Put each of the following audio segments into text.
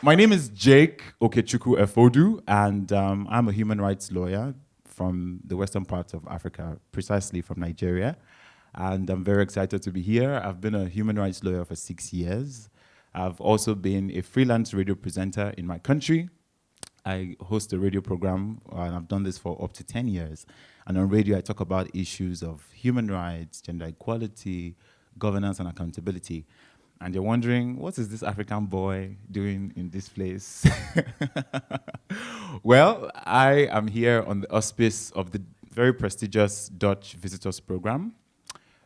My name is Jake Okechukwu Effoduh, and I'm a human rights lawyer from the western part of Africa, precisely from Nigeria. And I'm very excited to be here. I've been a human rights lawyer for 6 years. I've also been a freelance radio presenter in my country. I host a radio program, and I've done this for up to 10 years. And on radio, I talk about issues of human rights, gender equality, governance, and accountability. And you're wondering, what is this African boy doing in this place? Well, I am here on the auspice of the very prestigious Dutch Visitors Program.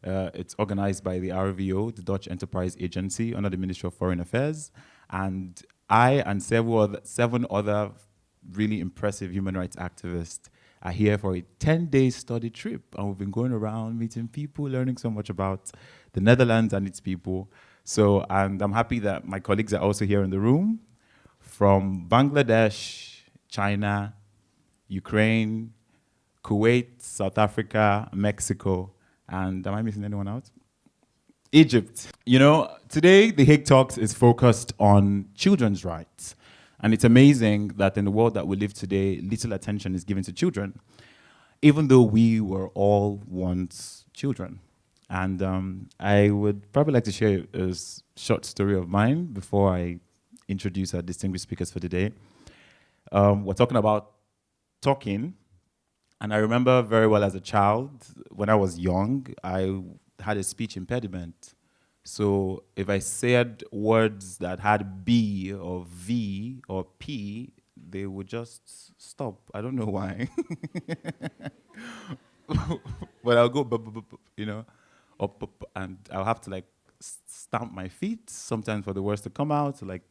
It's organized by the RVO, the Dutch Enterprise Agency, under the Ministry of Foreign Affairs. And I and seven other really impressive human rights activists are here for a 10-day study trip. And we've been going around meeting people, learning so much about the Netherlands and its people. So, and I'm happy that my colleagues are also here in the room from Bangladesh, China, Ukraine, Kuwait, South Africa, Mexico, and am I missing anyone out? Egypt. You know, today the HagueTalks is focused on children's rights. And it's amazing that in the world that we live today, little attention is given to children, even though we were all once children. And I would probably like to share a short story of mine before I introduce our distinguished speakers for today. We're talking about talking. And I remember very well as a child, when I was young, I had a speech impediment. So if I said words that had B or V or P, they would just stop. I don't know why. But I'll go, you know, up, and I'll have to like stamp my feet sometimes for the words to come out. Like,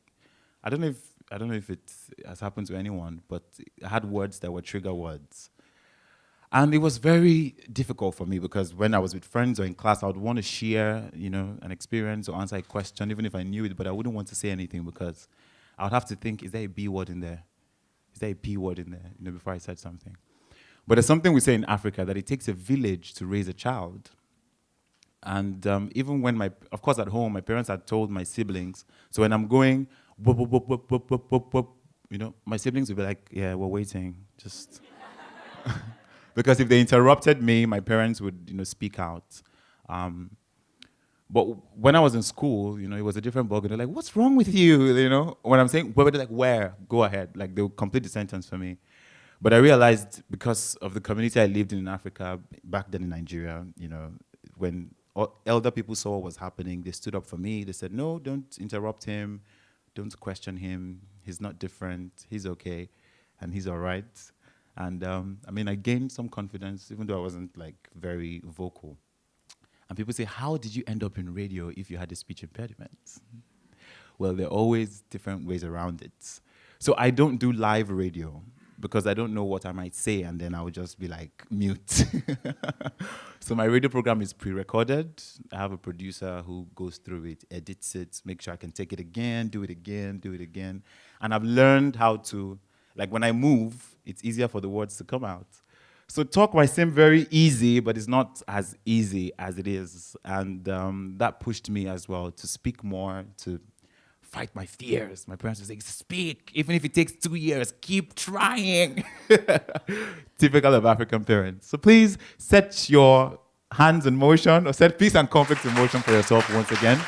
I don't know if it has happened to anyone, but I had words that were trigger words. And it was very difficult for me because when I was with friends or in class, I would want to share, you know, an experience or answer a question, even if I knew it, but I wouldn't want to say anything because I would have to think, is there a B word in there? Is there a P word in there, you know, before I said something? But there's something we say in Africa, that it takes a village to raise a child. And even when of course at home, my parents had told my siblings, so when I'm going, whoop, whoop, whoop, whoop, whoop, whoop, whoop, whoop, you know, my siblings would be like, yeah, we're waiting, just... Because if they interrupted me, my parents would, you know, speak out. But when I was in school, you know, it was a different ballgame. They're like, "What's wrong with you?" You know, when I'm saying, "Where?" They're like, "Where? Go ahead." Like they would complete the sentence for me. But I realized because of the community I lived in Africa back then in Nigeria, you know, when elder people saw what was happening, they stood up for me. They said, "No, don't interrupt him. Don't question him. He's not different. He's okay, and he's all right." And I mean, I gained some confidence, even though I wasn't like very vocal. And people say, how did you end up in radio if you had a speech impediment? Well, there are always different ways around it. So I don't do live radio because I don't know what I might say, and then I would just be like, mute. So my radio program is pre-recorded. I have a producer who goes through it, edits it, make sure I can take it again, do it again, do it again. And I've learned how to, like when I move, it's easier for the words to come out. So talk might seem very easy, but it's not as easy as it is. And that pushed me as well to speak more, to fight my fears. My parents would say, speak, even if it takes 2 years, keep trying. Typical of African parents. So please set your hands in motion, or set peace and conflict in motion for yourself once again.